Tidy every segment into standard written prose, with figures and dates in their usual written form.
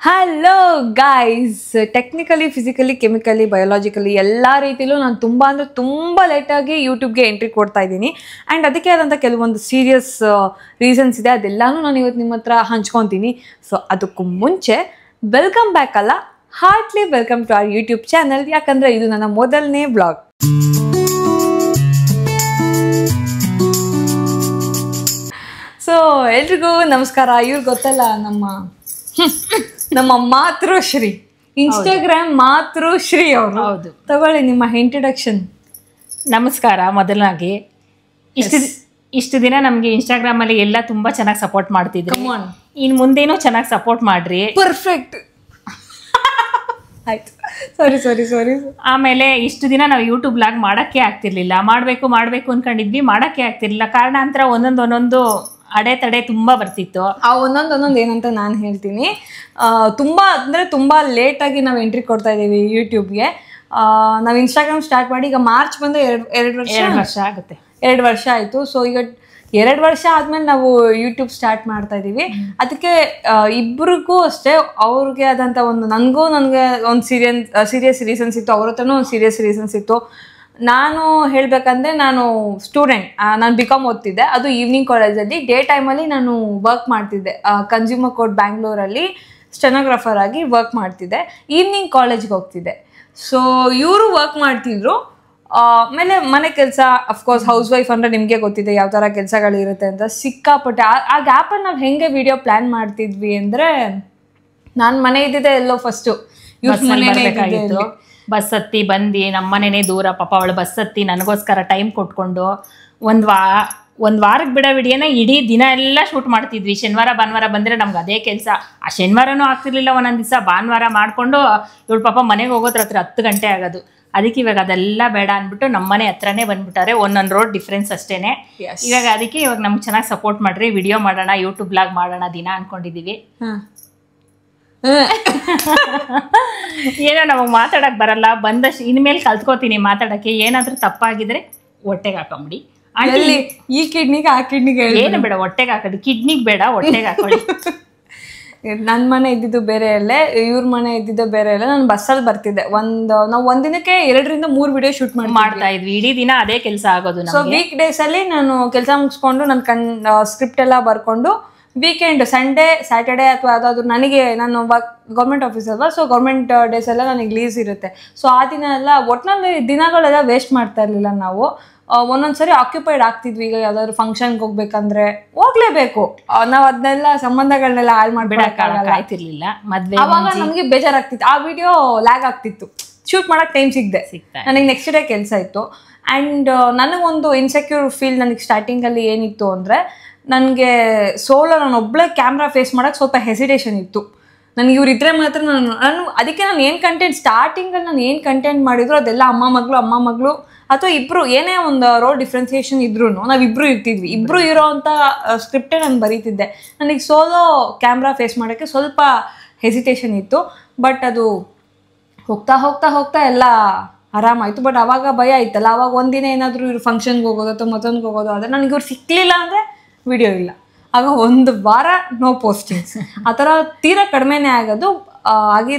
Hello guys, technically, physically, chemically, biologically ಎಲ್ಲ ರೀತಿಯಲ್ಲೂ ನಾನು ತುಂಬ ಲೇಟಾಗಿ ಯೂಟ್ಯೂಬ್ಗೆ ಎಂಟ್ರಿ ಕೊಡ್ತಾ ಇದ್ದೀನಿ. ಆ್ಯಂಡ್ ಅದಕ್ಕೆ ಆದಂಥ ಕೆಲವೊಂದು ಸೀರಿಯಸ್ ರೀಸನ್ಸ್ ಇದೆ. ಅದೆಲ್ಲನೂ ನಾನು ಇವತ್ತು ನಿಮ್ಮ ಹತ್ರ ಹಂಚ್ಕೊತೀನಿ. ಸೊ ಅದಕ್ಕೂ ಮುಂಚೆ ವೆಲ್ಕಮ್ ಬ್ಯಾಕ್ ಅಲ್ಲ, heartly welcome to our YouTube channel. ಯಾಕಂದರೆ ಇದು ನನ್ನ ಮೊದಲನೇ ಬ್ಲಾಗ್. ಸೊ ಎಲ್ರಿಗೂ ನಮಸ್ಕಾರ. ಇವ್ರು ಗೊತ್ತಲ್ಲ, ನಮ್ಮ ಮಾತೃಶ್ರೀ, ಇನ್ಸ್ಟಾಗ್ರಾಮ್ ಮಾತೃಶ್ರೀ ಅವರು. ಹೌದು, ತಗೊಳ್ಳಿ ನಿಮ್ಮ ಇಂಟ್ರಡಕ್ಷನ್. ನಮಸ್ಕಾರ. ಮೊದಲಾಗಿ ಇಷ್ಟು ದಿನ ನಮಗೆ ಇನ್ಸ್ಟಾಗ್ರಾಮ್ ಅಲ್ಲಿ ಎಲ್ಲ ತುಂಬಾ ಚೆನ್ನಾಗಿ ಸಪೋರ್ಟ್ ಮಾಡ್ತಿದ್ರು. ಇನ್ ಮುಂದೇನೂ ಚೆನ್ನಾಗಿ ಸಪೋರ್ಟ್ ಮಾಡ್ರಿ. ಪರ್ಫೆಕ್ಟ್ ಆಯ್ತು. ಸಾರಿ. ಆಮೇಲೆ ಇಷ್ಟು ದಿನ ನಾವು ಯೂಟ್ಯೂಬ್ ಲಾಗ್ ಮಾಡಕ್ಕೆ ಆಗ್ತಿರ್ಲಿಲ್ಲ. ಮಾಡ್ಬೇಕು ಅನ್ಕೊಂಡಿದ್ವಿ, ಮಾಡಕ್ಕೆ ಆಗ್ತಿರ್ಲಿಲ್ಲ. ಕಾರಣಾಂತರ ಒಂದೊಂದು ಅಡೆತಡೆ ತುಂಬಾ ಬರ್ತಿತ್ತು. ಆ ಒಂದೊಂದು ಏನಂತ ನಾನು ಹೇಳ್ತೀನಿ. ತುಂಬಾ ಲೇಟಾಗಿ ನಾವು ಎಂಟ್ರಿ ಕೊಡ್ತಾ ಇದ್ದೀವಿ ಯೂಟ್ಯೂಬ್ಗೆ. ನಾವು ಇನ್ಸ್ಟಾಗ್ರಾಮ್ ಸ್ಟಾರ್ಟ್ ಮಾಡಿ ಈಗ ಮಾರ್ಚ್ ಬಂದು ಎರಡು ವರ್ಷ ಆಗುತ್ತೆ. 2 ವರ್ಷ ಆಯಿತು. ಸೊ ಈಗ 2 ವರ್ಷ ಆದ್ಮೇಲೆ ನಾವು ಯೂಟ್ಯೂಬ್ ಸ್ಟಾರ್ಟ್ ಮಾಡ್ತಾ ಇದ್ದೀವಿ. ಅದಕ್ಕೆ ಇಬ್ಬರಿಗೂ ಅಷ್ಟೇ ಅವ್ರಿಗೆ ಆದಂಥ ನನಗೆ ಒಂದು ಸೀರಿಯಸ್ ರೀಸನ್ಸ್ ಇತ್ತು, ಅವ್ರ ಹತ್ರನೂ ಒಂದು ಸೀರಿಯಸ್ ರೀಸನ್ಸ್ ಇತ್ತು. ನಾನು ಹೇಳಬೇಕಂದ್ರೆ, ನಾನು ಸ್ಟೂಡೆಂಟ್, ನಾನು BCom ಓದ್ತಿದ್ದೆ. ಅದು ಈವ್ನಿಂಗ್ ಕಾಲೇಜಲ್ಲಿ. ಡೇ ಟೈಮಲ್ಲಿ ನಾನು ವರ್ಕ್ ಮಾಡ್ತಿದ್ದೆ. ಕನ್ಸ್ಯೂಮರ್ ಕೋರ್ಟ್ ಬ್ಯಾಂಗ್ಳೂರಲ್ಲಿ ಸ್ಟೆನೋಗ್ರಾಫರ್ ಆಗಿ ವರ್ಕ್ ಮಾಡ್ತಿದ್ದೆ. ಈವ್ನಿಂಗ್ ಕಾಲೇಜ್ಗೆ ಹೋಗ್ತಿದ್ದೆ. ಸೊ ಇವರು ವರ್ಕ್ ಮಾಡ್ತಿದ್ರು. ಆಮೇಲೆ ಮನೆ ಕೆಲಸ, ಅಫ್ಕೋರ್ಸ್ ಹೌಸ್ ವೈಫ್ ಅಂದರೆ ನಿಮಗೆ ಗೊತ್ತಿದೆ ಯಾವ ಥರ ಕೆಲಸಗಳಿರುತ್ತೆ ಅಂತ. ಸಿಕ್ಕಾಪಟ್ಟೆ ಆ ಗ್ಯಾಪಲ್ಲಿ ನಾವು ಹೆಂಗೆ ವಿಡಿಯೋ ಪ್ಲ್ಯಾನ್ ಮಾಡ್ತಿದ್ವಿ ಅಂದರೆ, ನಾನು ಮನೆ ಇದ್ದಿದ್ದೆ ಎಲ್ಲೋ ಫಸ್ಟು ಬಸ್ ಹತ್ತಿ ಬಂದು, ನಮ್ಮನೇನೆ ದೂರ, ಪಾಪ ಅವಳು ಬಸ್ ಹತ್ತಿ ನನಗೋಸ್ಕರ ಟೈಮ್ ಕೊಟ್ಕೊಂಡು ಒಂದು ವಾರಕ್ಕೆ ಬಿಡೋವಿಡಿಯೋನ ಇಡೀ ದಿನ ಎಲ್ಲ ಶೂಟ್ ಮಾಡ್ತಿದ್ವಿ. ಶನಿವಾರ ಭಾನುವಾರ ಬಂದರೆ ನಮ್ಗೆ ಅದೇ ಕೆಲಸ. ಆ ಶನಿವಾರನೂ ಆಗ್ತಿರ್ಲಿಲ್ಲ, ಒಂದೊಂದು ದಿವಸ ಭಾನುವಾರ ಮಾಡಿಕೊಂಡು ಇವಳು ಪಾಪ ಮನೆಗೆ ಹೋಗೋದ್ರ ಹತ್ರ 10 ಗಂಟೆ ಆಗೋದು. ಅದಕ್ಕೆ ಇವಾಗ ಅದೆಲ್ಲ ಬೇಡ ಅಂದ್ಬಿಟ್ಟು ನಮ್ಮನೆ ಹತ್ರನೇ ಬಂದ್ಬಿಟ್ಟಾರೆ. ಒಂದೊಂದು ರೋಡ್ ಡಿಫ್ರೆನ್ಸ್ ಅಷ್ಟೇನೆ. ಇವಾಗ ನಮ್ಗೆ ಚೆನ್ನಾಗಿ ಸಪೋರ್ಟ್ ಮಾಡ್ರಿ, ವಿಡಿಯೋ ಮಾಡೋಣ, ಯೂಟ್ಯೂಬ್ ಬ್ಲಾಗ್ ಮಾಡೋಣ ದಿನ ಅನ್ಕೊಂಡಿದೀವಿ. ಏನೋ ನಮಗೆ ಮಾತಾಡಕ್ ಬರಲ್ಲ, ಬಂದಷ್ಟು ಇನ್ಮೇಲೆ ಕಲ್ತ್ಕೋತೀನಿ ಮಾತಾಡಕ್ಕೆ. ಏನಾದ್ರೂ ತಪ್ಪಾಗಿದ್ರೆ ಹೊಟ್ಟೆಗೆ ಹಾಕೊಂಬಿಡಿ. ಈ ಕಿಡ್ನಿಗೆ ಆ ಕಿಡ್ನಿಗೆ ಏನು ಬೇಡ, ಹೊಟ್ಟೆಗೆ ಹಾಕೊಳ್ಳಿ. ಕಿಡ್ನಿಗೆ ಬೇಡ, ಹೊಟ್ಟೆಗೆ ಹಾಕೊಳ್ಳಿ. ನನ್ನ ಮನೆ ಇದ್ದಿದ್ದು ಬೇರೆ ಅಲ್ಲೇ, ಇವ್ರ ಮನೆ ಇದ್ದಿದ್ದು ಬೇರೆ ಅಲ್ಲೇ. ನಾನು ಬಸ್ಸಲ್ಲಿ ಬರ್ತಿದ್ದೆ. ನಾವು ಒಂದಿನಕ್ಕೆ 2 ರಿಂದ 3 ವಿಡಿಯೋ ಶೂಟ್ ಮಾಡ್ತಾ ಇದ್ವಿ. ಇಡೀ ದಿನ ಅದೇ ಕೆಲಸ ಆಗೋದು. ಸೊ ವೀಕ್ ಡೇಸ್ ಅಲ್ಲಿ ನಾನು ಕೆಲಸ ಮುಗಿಸ್ಕೊಂಡು ನನ್ನ ಸ್ಕ್ರಿಪ್ಟ್ ಎಲ್ಲ ಬರ್ಕೊಂಡು, ವೀಕೆಂಡ್ ಸಂಡೇ ಸ್ಯಾಟರ್ಡೇ ಅಥವಾ ಯಾವುದಾದ್ರು ನಾನು ಗೌರ್ಮೆಂಟ್ ಆಫೀಸ್ ಅಲ್ವಾ, ಸೊ ಗೌರ್ಮೆಂಟ್ ಡೇಸ್ ಎಲ್ಲ ನನಗೆ ಲೀವ್ಸ್ ಇರುತ್ತೆ. ಸೊ ಆ ದಿನ ಎಲ್ಲ ಒಟ್ಟಿನಲ್ಲಿ ದಿನಗಳೆಲ್ಲ ವೇಸ್ಟ್ ಮಾಡ್ತಾ ಇರಲಿಲ್ಲ ನಾವು. ಒಂದೊಂದ್ಸರಿ ಆಕ್ಯುಪೈಡ್ ಆಗ್ತಿದ್ವಿ. ಈಗ ಯಾವ್ದಾದ್ರು ಫಂಕ್ಷನ್ಗೆ ಹೋಗ್ಬೇಕಂದ್ರೆ ಹೋಗ್ಲೇಬೇಕು. ನಾವು ಅದನ್ನೆಲ್ಲ ಸಂಬಂಧಗಳನ್ನೆಲ್ಲ ಹಾಳು ಮಾಡ್ಬಿಡಕ್ಕಾಗ್ತಿರ್ಲಿಲ್ಲ. ಮದ್ವೆ ಅವಾಗ ನಮಗೆ ಬೇಜಾರಾಗ್ತಿತ್ತು. ಆ ವಿಡಿಯೋ ಲ್ಯಾಗ್ ಆಗ್ತಿತ್ತು, ಶೂಟ್ ಮಾಡಕ್ ಟೈಮ್ ಸಿಗದೆ. ನನಗೆ ನೆಕ್ಸ್ಟ್ ಡೇ ಕೆಲಸ ಇತ್ತು. ಆ್ಯಂಡ್ ನನಗೊಂದು ಇನ್ಸೆಕ್ಯೂರ್ ಫೀಲ್ ನನಗೆ ಸ್ಟಾರ್ಟಿಂಗಲ್ಲಿ ಏನಿತ್ತು ಅಂದರೆ, ನನಗೆ ನಾನು ಒಬ್ಬಳೇ ಕ್ಯಾಮ್ರಾ ಫೇಸ್ ಮಾಡೋಕ್ಕೆ ಸ್ವಲ್ಪ ಹೆಸಿಟೇಷನ್ ಇತ್ತು. ನನಗೆ ಇವ್ರಿದ್ರೆ ಮಾತ್ರ ಅದಕ್ಕೆ ನಾನು ಏನು ಕಂಟೆಂಟ್ ಸ್ಟಾರ್ಟಿಂಗಲ್ಲಿ ನಾನು ಏನು ಕಂಟೆಂಟ್ ಮಾಡಿದ್ರು ಅದೆಲ್ಲ ಅಮ್ಮ ಮಗಳು ಅಥವಾ ಇಬ್ಬರು ಏನೇ ಒಂದು ರೋಲ್ ಡಿಫ್ರೆನ್ಸಿಯೇಷನ್ ಇದ್ರೂ ನಾವಿಬ್ಬರು ಇರ್ತಿದ್ವಿ. ಇಬ್ಬರು ಇರೋ ಅಂಥ ಸ್ಕ್ರಿಪ್ಟೇ ನಾನು ಬರೀತಿದ್ದೆ. ನನಗೆ ಸೋಲೋ ಕ್ಯಾಮ್ರಾ ಫೇಸ್ ಮಾಡೋಕ್ಕೆ ಸ್ವಲ್ಪ ಹೆಸಿಟೇಷನ್ ಇತ್ತು. ಬಟ್ ಅದು ಹೋಗ್ತಾ ಎಲ್ಲ ಆರಾಮಾಯಿತು. ಬಟ್ ಆವಾಗ ಭಯ ಆಯ್ತಲ್ಲ. ಆವಾಗ ಒಂದಿನ ಏನಾದರೂ ಇವ್ರು ಫಂಕ್ಷನ್ಗೆ ಹೋಗೋದು ಅಥವಾ ಮತ್ತೊಂದಿಗೆ ಹೋಗೋದು ಆದರೆ ನನಗೆ ಇವ್ರು ಸಿಕ್ಕಲಿಲ್ಲ ಅಂದರೆ ವಿಡಿಯೋ ಇಲ್ಲ. ಆಗ 1 ವಾರ ನೋ ಪೋಸ್ಟಿಂಗ್ಸ್. ಆ ಥರ ತೀರಾ ಕಡಿಮೆನೇ ಆಗೋದು.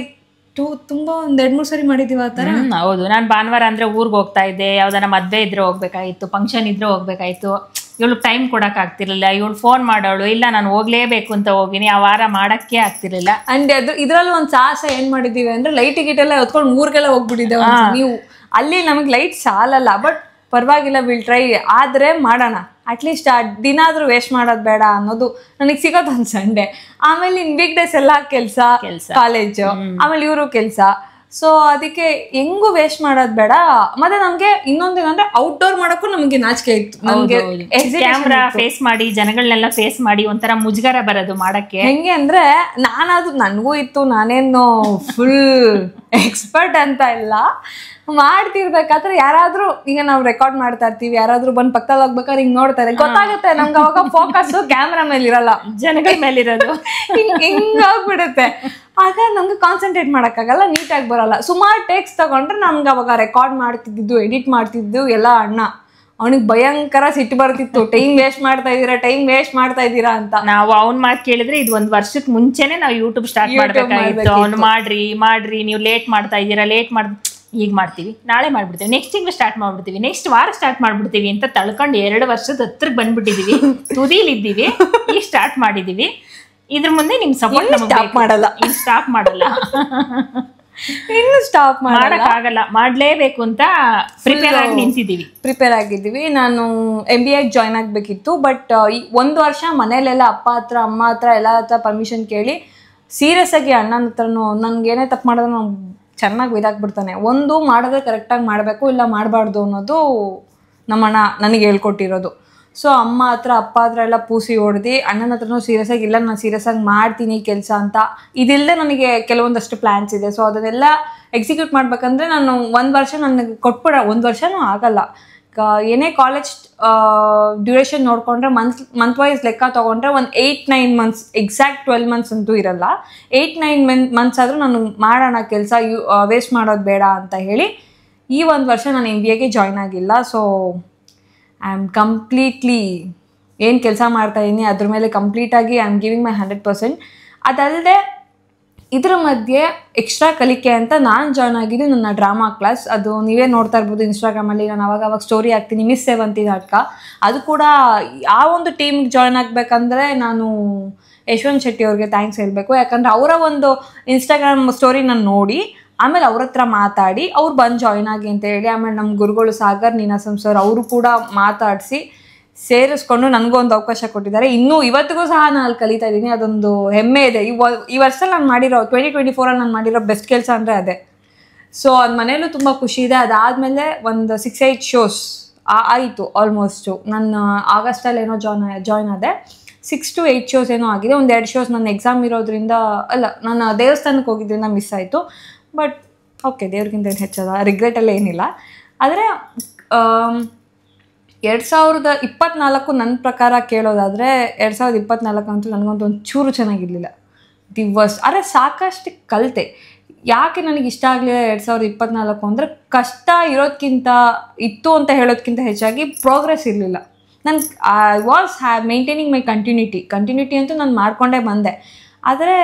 ತುಂಬ 2-3 ಸರಿ ಮಾಡಿದ್ದೀವಿ ಆ ಥರ. ಹೌದು, ನಾನು ಭಾನುವಾರ ಅಂದರೆ ಊರಿಗೆ ಹೋಗ್ತಾ ಇದ್ದೆ. ಯಾವ್ದಾರ ಮದುವೆ ಇದ್ರೆ ಹೋಗ್ಬೇಕಾಯ್ತು, ಫಂಕ್ಷನ್ ಇದ್ರೆ ಹೋಗ್ಬೇಕಾಯ್ತು. ಇವಳು ಟೈಮ್ ಕೊಡೋಕ್ಕಾಗ್ತಿರ್ಲಿಲ್ಲ. ಇವಳು ಫೋನ್ ಮಾಡೋಳು, ಇಲ್ಲ ನಾನು ಹೋಗ್ಲೇಬೇಕು ಅಂತ ಹೋಗಿನಿ. ಆ ವಾರ ಮಾಡೋಕ್ಕೆ ಆಗ್ತಿರ್ಲಿಲ್ಲ. ಆ್ಯಂಡ್ ಇದರಲ್ಲಿ ಒಂದು ಸಾಹಸ ಏನು ಮಾಡಿದ್ದೀವಿ ಅಂದರೆ, ಲೈಟ್ ಗಿಟ್ಟೆಲ್ಲ ಹೊತ್ಕೊಂಡು ಊರಿಗೆಲ್ಲ ಹೋಗ್ಬಿಟ್ಟಿದ್ದೆ. ನೀವು ಅಲ್ಲಿ ನಮಗೆ ಲೈಟ್ ಸಾಲಲ್ಲ, ಬಟ್ ಪರವಾಗಿಲ್ಲ, ವಿಲ್ ಟ್ರೈ. ಆದರೆ ಮಾಡೋಣ, ಅಟ್ಲೀಸ್ಟ್ ಆ ದಿನ ಆದರೂ ವೇಸ್ಟ್ ಮಾಡೋದು ಬೇಡ ಅನ್ನೋದು ನನಗೆ ಸಿಗೋದು ಒಂದು ಸಂಡೇ. ಆಮೇಲೆ ಇನ್ ವೀಕ್ ಡೇಸ್ ಎಲ್ಲ ಕೆಲಸ ಕಾಲೇಜು, ಆಮೇಲೆ ಇವರು ಕೆಲಸ. ಸೊ ಅದಕ್ಕೆ ಹೆಂಗೂ ವೇಸ್ಟ್ ಮಾಡೋದು ಬೇಡ. ಮತ್ತೆ ನಮ್ಗೆ ಇನ್ನೊಂದೇನಂದ್ರೆ ಔಟ್ಡೋರ್ ಮಾಡೋಕ್ಕೂ ನಮಗೆ ನಾಚಿಕೆ ಇತ್ತು. ನಮ್ಗೆ ಕ್ಯಾಮ್ರಾ ಫೇಸ್ ಮಾಡಿ, ಜನಗಳನ್ನೆಲ್ಲ ಫೇಸ್ ಮಾಡಿ ಒಂಥರ ಮುಜುಗರ ಬರೋದು ಮಾಡಕ್ಕೆ. ಹೆಂಗೆ ಅಂದ್ರೆ, ನನಗೂ ಇತ್ತು. ನಾನೇನು ಫುಲ್ ಎಕ್ಸ್ಪರ್ಟ್ ಅಂತ ಇಲ್ಲ. ಮಾಡ್ತಿರ್ಬೇಕಾದ್ರೆ ಯಾರಾದ್ರೂ, ಈಗ ನಾವು ರೆಕಾರ್ಡ್ ಮಾಡ್ತಾ ಇರ್ತೀವಿ, ಯಾರಾದ್ರೂ ಬಂದು ಪಕ್ಕದಲ್ಲಿ ಹೋಗ್ಬೇಕಾದ್ರೆ ಹಿಂಗ್ ನೋಡ್ತಾರೆ, ಗೊತ್ತಾಗುತ್ತೆ ನಮ್ಗೆ. ಅವಾಗ ಫೋಕಸ್ ಕ್ಯಾಮ್ರಾ ಮೇಲೆ ಇರಲ್ಲ, ಜನಗಳ ಮೇಲೆ ಇರೋದು. ಹಿಂಗಾಗ್ಬಿಡುತ್ತೆ. ಆಗ ನಮ್ಗೆ ಕಾನ್ಸಂಟ್ರೇಟ್ ಮಾಡೋಕ್ಕಾಗಲ್ಲ, ನೀಟಾಗಿ ಬರಲ್ಲ. ಸುಮಾರು ಟೇಕ್ಸ್ ತಗೊಂಡ್ರೆ ನಮ್ಗೆ ಅವಾಗ ರೆಕಾರ್ಡ್ ಮಾಡ್ತಿದ್ದು, ಎಡಿಟ್ ಮಾಡ್ತಿದ್ದು ಎಲ್ಲ ಅಣ್ಣ. ಅವನಿಗೆ ಭಯಂಕರ ಸಿಟ್ಟು ಬರ್ತಿತ್ತು, ಟೈಮ್ ವೇಸ್ಟ್ ಮಾಡ್ತಾ ಇದ್ದೀರಾ ಅಂತ. ನಾವು ಅವ್ನ್ ಮಾತು ಕೇಳಿದ್ರೆ ಇದು 1 ವರ್ಷಕ್ಕೆ ಮುಂಚೆನೆ ನಾವು ಯೂಟ್ಯೂಬ್ ಸ್ಟಾರ್ಟ್ ಮಾಡ್ಬೇಕಾಗಿತ್ತು. ಅವ್ನು ಮಾಡ್ರಿ ನೀವು ಲೇಟ್ ಮಾಡ್ತಾ ಇದ್ದೀರಾ, ಈಗ ಮಾಡ್ತೀವಿ, ನಾಳೆ ಮಾಡ್ಬಿಡ್ತೀವಿ, ನೆಕ್ಸ್ಟ್ ತಿಂಗಳು ಸ್ಟಾರ್ಟ್ ಮಾಡ್ಬಿಡ್ತೀವಿ, ನೆಕ್ಸ್ಟ್ ವಾರ ಸ್ಟಾರ್ಟ್ ಮಾಡ್ಬಿಡ್ತೀವಿ ಅಂತ ತಳ್ಕೊಂಡು 2 ವರ್ಷದ ಹತ್ರಕ್ಕೆ ಬಂದ್ಬಿಟ್ಟಿದೀವಿ. ತುದಿಲಿದ್ದೀವಿ, ಈಗ ಸ್ಟಾರ್ಟ್ ಮಾಡಿದೀವಿ. ಇದ್ರ ಮುಂದೆ ನಿಮ್ ಸಪೋರ್ಟ್ ಸ್ಟಾಪ್ ಮಾಡಲ್ಲ ಇನ್ನು ಸ್ಟಾಪ್ ಮಾಡಕ್ಕಾಗಲ್ಲ, ಮಾಡ್ಲೇಬೇಕು ಅಂತ ಪ್ರಿಪೇರ್ ಆಗಿದ್ದೀವಿ. ನಾನು MBA ಜಾಯ್ನ್ ಆಗ್ಬೇಕಿತ್ತು, ಬಟ್ 1 ವರ್ಷ ಮನೇಲೆಲ್ಲ ಅಪ್ಪ ಹತ್ರ ಅಮ್ಮ ಹತ್ರ ಎಲ್ಲ ಹತ್ರ ಪರ್ಮಿಷನ್ ಕೇಳಿ ಸೀರಿಯಸ್ ಆಗಿ ಅಣ್ಣನ ಹತ್ರನು ನನ್ಗೇನೇ ತಪ್ಪು ಮಾಡಿದ್ರೆ ನಾವು ಚೆನ್ನಾಗಿ ಇದಾಗ್ಬಿಡ್ತಾನೆ. ಒಂದು ಮಾಡಿದ್ರೆ ಕರೆಕ್ಟಾಗಿ ಮಾಡಬೇಕು, ಇಲ್ಲ ಮಾಡಬಾರ್ದು ಅನ್ನೋದು ನಮ್ಮಣ್ಣ ನನಗೆ ಹೇಳ್ಕೊಟ್ಟಿರೋದು. ಸೊ ಅಮ್ಮ ಹತ್ರ ಅಪ್ಪ ಹತ್ರ ಎಲ್ಲ ಪೂಸಿ ಹೊಡೆದು ಅಣ್ಣನ ಹತ್ರನೂ ಸೀರಿಯಸ್ ಆಗಿ ಇಲ್ಲ ನಾನು ಸೀರಿಯಸ್ ಆಗಿ ಮಾಡ್ತೀನಿ ಕೆಲಸ ಅಂತ. ಇದಿಲ್ಲದೆ ನನಗೆ ಕೆಲವೊಂದಷ್ಟು ಪ್ಲ್ಯಾನ್ಸ್ ಇದೆ. ಸೊ ಅದನ್ನೆಲ್ಲ ಎಕ್ಸಿಕ್ಯೂಟ್ ಮಾಡ್ಬೇಕಂದ್ರೆ ನಾನು 1 ವರ್ಷ ನನಗೆ 1 ವರ್ಷನೂ ಆಗಲ್ಲ. ಏನೇ ಕಾಲೇಜ್ ಡ್ಯೂರೇಷನ್ ನೋಡಿಕೊಂಡ್ರೆ ಮಂತ್ ವೈಸ್ ಲೆಕ್ಕ ತೊಗೊಂಡ್ರೆ ಒಂದು 8-9 ಮಂತ್ಸ್, ಎಕ್ಸಾಕ್ಟ್ 12 ಮಂತ್ಸ್ ಅಂತೂ ಇರಲ್ಲ. 8-9 ಮಂತ್ಸ್ ಆದರೂ ನಾನು ಮಾಡೋಣ ಕೆಲಸ, ವೇಸ್ಟ್ ಮಾಡೋದು ಬೇಡ ಅಂತ ಹೇಳಿ ಈ 1 ವರ್ಷ ನಾನು MBAಗೆ ಜಾಯ್ನ್ ಆಗಿಲ್ಲ. ಸೊ ಐ ಆಮ್ ಕಂಪ್ಲೀಟ್ಲಿ ಏನು ಕೆಲಸ ಮಾಡ್ತಾಯಿದ್ದೀನಿ ಅದ್ರ ಮೇಲೆ ಕಂಪ್ಲೀಟಾಗಿ ಐ ಆಮ್ ಗಿವಿಂಗ್ ಮೈ 100%. ಅದಲ್ಲದೆ ಇದರ ಮಧ್ಯೆ ಎಕ್ಸ್ಟ್ರಾ ಕಲಿಕೆ ಅಂತ ನಾನು ಜಾಯ್ನ್ ಆಗಿದ್ದು ನನ್ನ ಡ್ರಾಮಾ ಕ್ಲಾಸ್. ಅದು ನೀವೇ ನೋಡ್ತಾ ಇರ್ಬೋದು ಇನ್ಸ್ಟಾಗ್ರಾಮಲ್ಲಿ, ನಾನು ಅವಾಗ ಸ್ಟೋರಿ ಹಾಕ್ತೀನಿ, ಮಿಸ್ ಸೇವಂತಿ ನಾಟಕ. ಅದು ಕೂಡ ಆ ಒಂದು ಟೀಮಿಗೆ ಜಾಯ್ನ್ ಆಗಬೇಕಂದ್ರೆ ನಾನು ಯಶವಂತ್ ಶೆಟ್ಟಿ ಅವ್ರಿಗೆ ಥ್ಯಾಂಕ್ಸ್ ಹೇಳಬೇಕು. ಯಾಕಂದರೆ ಅವರ ಒಂದು ಇನ್ಸ್ಟಾಗ್ರಾಮ್ ಸ್ಟೋರಿ ನಾನು ನೋಡಿ ಆಮೇಲೆ ಅವ್ರ ಹತ್ರ ಮಾತಾಡಿ ಅವ್ರು ಬಂದು ಜಾಯ್ನ್ ಆಗಿ ಅಂತ ಹೇಳಿ, ಆಮೇಲೆ ನಮ್ಮ ಗುರುಗಳು ಸಾಗರ್ ನೀನಾಸಂ ಸರ್ ಅವರು ಕೂಡ ಮಾತಾಡಿಸಿ ಸೇರಿಸ್ಕೊಂಡು ನನಗೊಂದು ಅವಕಾಶ ಕೊಟ್ಟಿದ್ದಾರೆ. ಇನ್ನೂ ಇವತ್ತಿಗೂ ಸಹ ನಾನು ಅಲ್ಲಿ ಕಲಿತಾ ಇದ್ದೀನಿ, ಅದೊಂದು ಹೆಮ್ಮೆ ಇದೆ. ಈ ವರ್ಷದಲ್ಲಿ ನಾನು ಮಾಡಿರೋ 2024 ನಾನು ಮಾಡಿರೋ ಬೆಸ್ಟ್ ಕೆಲಸ ಅಂದರೆ ಅದೇ. ಸೊ ಅದು ಮನೇಲೂ ತುಂಬ ಖುಷಿ ಇದೆ. ಅದಾದಮೇಲೆ ಒಂದು 6-8 ಶೋಸ್ ಆಯಿತು ಆಲ್ಮೋಸ್ಟು. ನಾನು ಆಗಸ್ಟಲ್ಲಿ ಏನೋ ಜಾಯ್ನ್ ಆದೆ. 6 to 8 ಶೋಸ್ ಏನೋ ಆಗಿದೆ. 1-2 ಶೋಸ್ ನನ್ನ ಎಕ್ಸಾಮ್ ಇರೋದ್ರಿಂದ, ಅಲ್ಲ ನಾನು ದೇವಸ್ಥಾನಕ್ಕೆ ಹೋಗಿದ್ದರಿಂದ ಮಿಸ್ ಆಯಿತು. ಬಟ್ ಓಕೆ, ದೇವ್ರಿಗಿಂತ ಏನು ಹೆಚ್ಚದ, ರಿಗ್ರೆಟಲ್ಲೇ ಏನಿಲ್ಲ. ಆದರೆ 2024 ನನ್ನ ಪ್ರಕಾರ ಕೇಳೋದಾದರೆ 2024 ಅಂತೂ ನನಗಂತೂ ಒಂದು ಚೂರು ಚೆನ್ನಾಗಿರಲಿಲ್ಲ. ಆದರೆ ಸಾಕಷ್ಟು ಕಲಿತೆ. ಯಾಕೆ ನನಗೆ ಇಷ್ಟ ಆಗಲಿಲ್ಲ 2024 ಅಂದರೆ ಕಷ್ಟ ಇತ್ತು ಅಂತ ಹೇಳೋದಕ್ಕಿಂತ ಹೆಚ್ಚಾಗಿ ಪ್ರೋಗ್ರೆಸ್ ಇರಲಿಲ್ಲ. ನಾನು I was maintaining my continuity ಅಂತೂ ನಾನು ಮಾಡಿಕೊಂಡೇ ಬಂದೆ. ಆದರೆ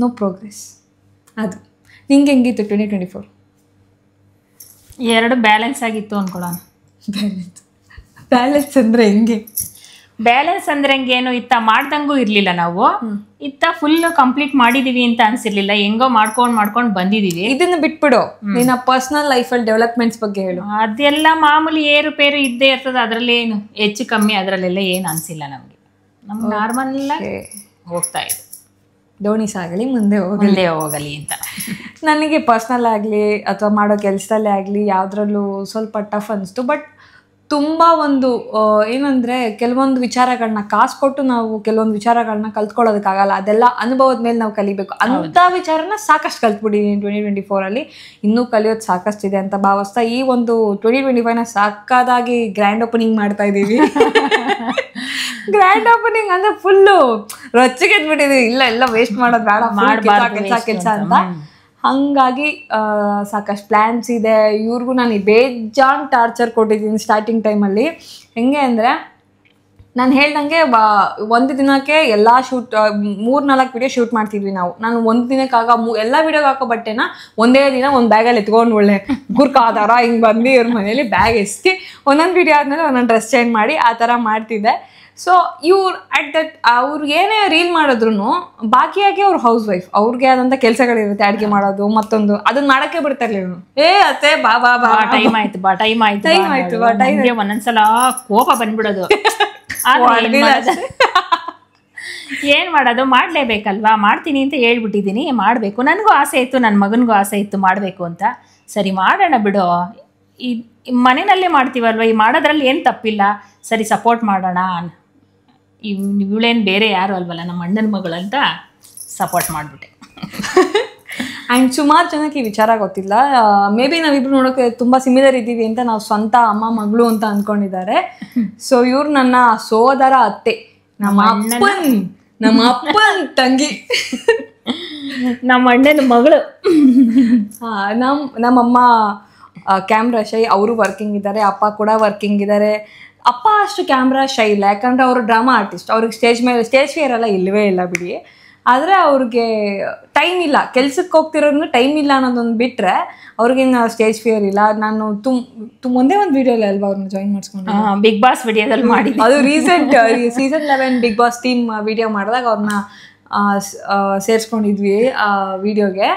ನೋ ಪ್ರೋಗ್ರೆಸ್. ಅದು ನಿಂಗೆ ಹೆಂಗಿತ್ತು 2024? 2 ಬ್ಯಾಲೆನ್ಸ್ ಆಗಿತ್ತು ಅಂದ್ಕೊಳ್ಳೋಣ. ಬ್ಯಾಲೆನ್ಸ್ ಅಂದರೆ ಹೆಂಗೆ? ಬ್ಯಾಲೆನ್ಸ್ ಅಂದರೆ ಹೆಂಗೇನು ಮಾಡ್ದಂಗೂ ಇರಲಿಲ್ಲ. ನಾವು ಫುಲ್ ಕಂಪ್ಲೀಟ್ ಮಾಡಿದೀವಿ ಅಂತ ಅನ್ಸಿರ್ಲಿಲ್ಲ. ಹೆಂಗೋ ಮಾಡ್ಕೊಂಡು ಬಂದಿದೀವಿ. ಇದನ್ನ ಬಿಟ್ಬಿಡು, ನಿನ್ನ ಪರ್ಸನಲ್ ಲೈಫಲ್ಲಿ ಡೆವಲಪ್ಮೆಂಟ್ಸ್ ಬಗ್ಗೆ ಹೇಳು. ಅದೆಲ್ಲ ಮಾಮೂಲಿ ಏರುಪೇರು ಇದ್ದೇ ಇರ್ತದೆ. ಅದರಲ್ಲಿ ಏನು ಹೆಚ್ಚು ಕಮ್ಮಿ ಅದರಲ್ಲೆಲ್ಲ ಏನು ಅನಿಸಿಲ್ಲ ನಮಗೆ. ನಮ್ಗೆ ನಾರ್ಮಲ್ ಹೋಗ್ತಾ ಇದೆ. ಡೋಣಿ ಸಾಗಲಿ, ಮುಂದೆ ಹೋಗಲಿ ಅಂತ. ನನಗೆ ಪರ್ಸ್ನಲ್ ಆಗಲಿ ಅಥವಾ ಮಾಡೋ ಕೆಲಸದಲ್ಲೇ ಆಗಲಿ ಯಾವುದ್ರಲ್ಲೂ ಸ್ವಲ್ಪ ಟಫ್ ಅನಿಸ್ತು. ಬಟ್ ತುಂಬ ಒಂದು ಏನಂದರೆ ಕೆಲವೊಂದು ವಿಚಾರಗಳನ್ನ ಕಾಸು ಕೊಟ್ಟು ನಾವು ಕೆಲವೊಂದು ವಿಚಾರಗಳನ್ನ ಕಲ್ತ್ಕೊಳ್ಳೋದಕ್ಕಾಗಲ್ಲ. ಅದೆಲ್ಲ ಅನುಭವದ ಮೇಲೆ ನಾವು ಕಲಿಬೇಕು. ಅಂಥ ವಿಚಾರನ ಸಾಕಷ್ಟು ಕಲ್ತ್ಬಿಟ್ಟಿದ್ದೀನಿ 2024 ಇನ್ನೂ ಕಲಿಯೋದು ಸಾಕಷ್ಟಿದೆ ಅಂತ ಭಾವಿಸ್ತಾ ಈ ಒಂದು 2025 ಸಾಕಾದಾಗಿ ಗ್ರ್ಯಾಂಡ್ ಓಪನಿಂಗ್ ಮಾಡ್ತಾ ಇದ್ದೀವಿ. ಗ್ರ್ಯಾಂಡ್ ಓಪನಿಂಗ್ ಅಂದರೆ ಫುಲ್ಲು ರೊಚ್ಚಿಗೆ ಎದ್ಬಿಟ್ಟಿದ್ದೀವಿ. ಇಲ್ಲ ವೇಸ್ಟ್ ಮಾಡೋದು ಬೇಡ, ಕೆಲಸ ಅಂತ. ಹಾಗಾಗಿ ಸಾಕಷ್ಟು ಪ್ಲ್ಯಾನ್ಸ್ ಇದೆ. ಇವ್ರಿಗೂ ನಾನು ಬೇಜಾನ್ ಟಾರ್ಚರ್ ಕೊಟ್ಟಿದ್ದೀನಿ ಸ್ಟಾರ್ಟಿಂಗ್ ಟೈಮಲ್ಲಿ. ಹೆಂಗೆ ಅಂದರೆ ನಾನು ಹೇಳ್ದಂಗೆ ಒಂದು ದಿನಕ್ಕೆ ಎಲ್ಲ 3-4 ವಿಡಿಯೋ ಶೂಟ್ ಮಾಡ್ತಿದ್ವಿ ನಾವು. ನಾನು ಒಂದು ದಿನಕ್ಕಾಗ ಎಲ್ಲ ವಿಡಿಯೋಗೆ ಹಾಕೋ ಬಟ್ಟೆನ ಒಂದೇ ದಿನ ಒಂದು ಬ್ಯಾಗಲ್ಲಿ ಎತ್ಕೊಂಡು ಒಳ್ಳೆ ಗುರ್ಕಾದಾರ ಹಿಂಗೆ ಬಂದು ಇವ್ರ ಮನೇಲಿ ಬ್ಯಾಗ್ ಎಸ್ತಿ ಒಂದೊಂದು ವಿಡಿಯೋ ಆದಮೇಲೆ ಒಂದೊಂದು ಡ್ರೆಸ್ ಚೇಂಜ್ ಮಾಡಿ ಆ ಥರ ಮಾಡ್ತಿದ್ದೆ. ಸೊ ಇವ್ರು ಅವ್ರು ಏನೇ ರೀಲ್ ಮಾಡಿದ್ರು ಬಾಕಿಯಾಗಿ ಅವ್ರು ಹೌಸ್ ವೈಫ್, ಅವ್ರಿಗೆ ಆದಂಥ ಕೆಲಸಗಳಿರುತ್ತೆ, ಅಡುಗೆ ಮಾಡೋದು ಮತ್ತೊಂದು, ಅದನ್ನ ಮಾಡೋಕ್ಕೆ ಬಿಡ್ತಾ ಇರಲಿಲ್ಲ. ಅತ್ತೆ ಬಾ ಟೈಮ್ ಆಯ್ತು ಒಂದೊಂದ್ಸಲ ಕೋಪ ಬಂದ್ಬಿಡೋದು. ಏನ್ ಮಾಡೋದು, ಮಾಡ್ಲೇಬೇಕಲ್ವಾ, ಮಾಡ್ತೀನಿ ಅಂತ ಹೇಳ್ಬಿಟ್ಟಿದ್ದೀನಿ, ಮಾಡಬೇಕು. ನನಗೂ ಆಸೆ ಇತ್ತು, ನನ್ನ ಮಗನಿಗೂ ಆಸೆ ಇತ್ತು ಮಾಡಬೇಕು ಅಂತ. ಸರಿ ಮಾಡೋಣ ಬಿಡು, ಈ ಮನೆಯಲ್ಲೇ ಮಾಡ್ತೀವಲ್ವ, ಈ ಮಾಡೋದ್ರಲ್ಲಿ ಏನು ತಪ್ಪಿಲ್ಲ, ಸರಿ ಸಪೋರ್ಟ್ ಮಾಡೋಣ. ಇವಳೇನು ಬೇರೆ ಯಾರು ಅಲ್ವಲ್ಲ, ನಮ್ಮ ಅಣ್ಣನ ಮಗಳು ಅಂತ ಸಪೋರ್ಟ್ ಮಾಡಿಬಿಟ್ಟೆ. ಆ್ಯಂಡ್ ಸುಮಾರು ಜನಕ್ಕೆ ಈ ವಿಚಾರ ಗೊತ್ತಿಲ್ಲ. ಮೇ ಬಿ ನಾವಿಬ್ರು ನೋಡೋಕೆ ತುಂಬ ಸಿಮಿಲರ್ ಇದ್ದೀವಿ ಅಂತ ನಾವು ಸ್ವಂತ ಅಮ್ಮ ಮಗಳು ಅಂತ ಅಂದ್ಕೊಂಡಿದ್ದಾರೆ. ಸೊ ಇವ್ರು ನನ್ನ ಸೋದರ ಅತ್ತೆ, ನಮ್ಮ ಅಪ್ಪನ ತಂಗಿ, ನಮ್ಮ ಅಣ್ಣನ ಮಗಳು. ನಮ್ಮಮ್ಮ ಕ್ಯಾಮ್ರಾ ಶೈ, ಅವರು ವರ್ಕಿಂಗ್ ಇದ್ದಾರೆ, ಅಪ್ಪ ಕೂಡ ವರ್ಕಿಂಗ್ ಇದ್ದಾರೆ. ಅಪ್ಪ ಅಷ್ಟು ಕ್ಯಾಮ್ರಾ ಶೈ ಇಲ್ಲ, ಯಾಕಂದರೆ ಅವರು ಡ್ರಾಮಾ ಆರ್ಟಿಸ್ಟ್, ಅವ್ರಿಗೆ ಸ್ಟೇಜ್ ಫಿಯರ್ ಎಲ್ಲ ಇಲ್ಲವೇ ಇಲ್ಲ ಬಿಡಿ. ಆದರೆ ಅವ್ರಿಗೆ ಟೈಮ್ ಇಲ್ಲ, ಕೆಲ್ಸಕ್ಕೆ ಹೋಗ್ತಿರೋದ್ರಿಂದ ಟೈಮ್ ಇಲ್ಲ ಅನ್ನೋದೊಂದು ಬಿಟ್ಟರೆ ಅವ್ರಿಗೇನು ಸ್ಟೇಜ್ ಫಿಯರ್ ಇಲ್ಲ. ನಾನು ಒಂದೇ ಒಂದು ವಿಡಿಯೋಲಿ ಅಲ್ವಾ ಅವ್ರನ್ನ ಜಾಯಿನ್ ಮಾಡಿಸ್ಕೊಂಡು ಬಿಗ್ ಬಾಸ್ ವಿಡಿಯೋದಲ್ಲಿ ಮಾಡಿ, ಅದು recent season 11 Bigg Boss team video ಮಾಡಿದಾಗ ಅವ್ರನ್ನ ಸೇರಿಸ್ಕೊಂಡಿದ್ವಿ ಆ ವಿಡಿಯೋಗೆ.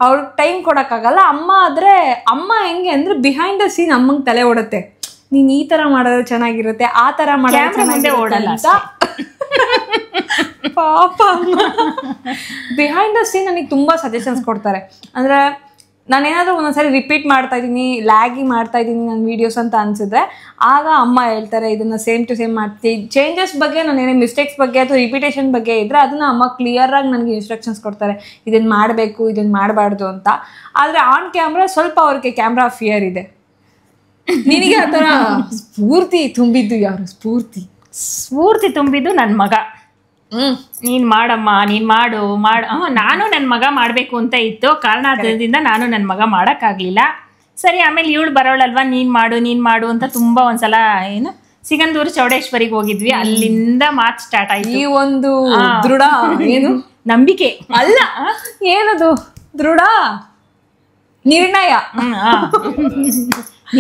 ಅವ್ರಿಗೆ ಟೈಮ್ ಕೊಡೋಕ್ಕಾಗಲ್ಲ. ಅಮ್ಮ ಆದರೆ ಅಮ್ಮ ಹೆಂಗೆ ಅಂದರೆ ಬಿಹೈಂಡ್ ದ ಸೀನ್ ಅಮ್ಮಂಗೆ ತಲೆ ಓಡುತ್ತೆ, ನೀನು ಈ ಥರ ಮಾಡೋದು ಚೆನ್ನಾಗಿರುತ್ತೆ, ಆ ಥರ ಮಾಡೋದು ಮುಂದೆ ಓಡಲ್ಲ ಅಂತ. ಪಾಪ ಬಿಹೈಂಡ್ ದ ಸೀನ್ ನನಗೆ ತುಂಬ ಸಜೆಷನ್ಸ್ ಕೊಡ್ತಾರೆ. ಅಂದರೆ ನಾನೇನಾದರೂ ಒಂದೊಂದ್ಸರಿ ರಿಪೀಟ್ ಮಾಡ್ತಾ ಇದ್ದೀನಿ, ಲ್ಯಾಗಿ ಮಾಡ್ತಾ ಇದ್ದೀನಿ ನನ್ನ ವೀಡಿಯೋಸ್ ಅಂತ ಅನಿಸಿದ್ರೆ ಆಗ ಅಮ್ಮ ಹೇಳ್ತಾರೆ ಇದನ್ನು ಸೇಮ್ ಟು ಸೇಮ್ ಮಾಡ್ತೀವಿ. ಚೇಂಜಸ್ ಬಗ್ಗೆ ನಾನೇನೇ ಮಿಸ್ಟೇಕ್ಸ್ ಬಗ್ಗೆ ಅಥವಾ ರಿಪಿಟೇಷನ್ ಬಗ್ಗೆ ಇದ್ದರೆ ಅದನ್ನು ಅಮ್ಮ ಕ್ಲಿಯರಾಗಿ ನನಗೆ ಇನ್ಸ್ಟ್ರಕ್ಷನ್ಸ್ ಕೊಡ್ತಾರೆ, ಇದನ್ನು ಮಾಡಬೇಕು, ಇದನ್ನು ಮಾಡಬಾರ್ದು ಅಂತ. ಆದರೆ ಆನ್ ಕ್ಯಾಮ್ರಾ ಸ್ವಲ್ಪ ಅವ್ರಿಗೆ ಕ್ಯಾಮ್ರಾ ಫಿಯರ್ ಇದೆ. ನಿನಗೆ ಆ ಥರ ಸ್ಫೂರ್ತಿ ತುಂಬಿದ್ದು ಯಾರು? ಸ್ಫೂರ್ತಿ ತುಂಬಿದ್ದು ನನ್ನ ಮಗ. ನೀನ್ ಮಾಡಮ್ಮ, ನೀನ್ ಮಾಡು ನಾನು ನನ್ನ ಮಗ ಮಾಡ್ಬೇಕು ಅಂತ ಇತ್ತು. ಕಾರಣದಿಂದ ನಾನು ನನ್ನ ಮಗ ಮಾಡಕ್ಕಾಗ್ಲಿಲ್ಲ. ಸರಿ, ಆಮೇಲೆ ಇವಳು ಬರೋಳಲ್ವಾ, ನೀನ್ ಮಾಡು ಅಂತ ತುಂಬಾ ಒಂದ್ಸಲ ಏನು ಸಿಗಂದೂರು ಚೌಡೇಶ್ವರಿಗೆ ಹೋಗಿದ್ವಿ. ಅಲ್ಲಿಂದ ಮಾತು ಸ್ಟಾರ್ಟ್ ಆಯ್ತು. ಈ ಒಂದು ದೃಢ ಏನು ನಂಬಿಕೆ ಅಲ್ಲ, ಏನದು ದೃಢ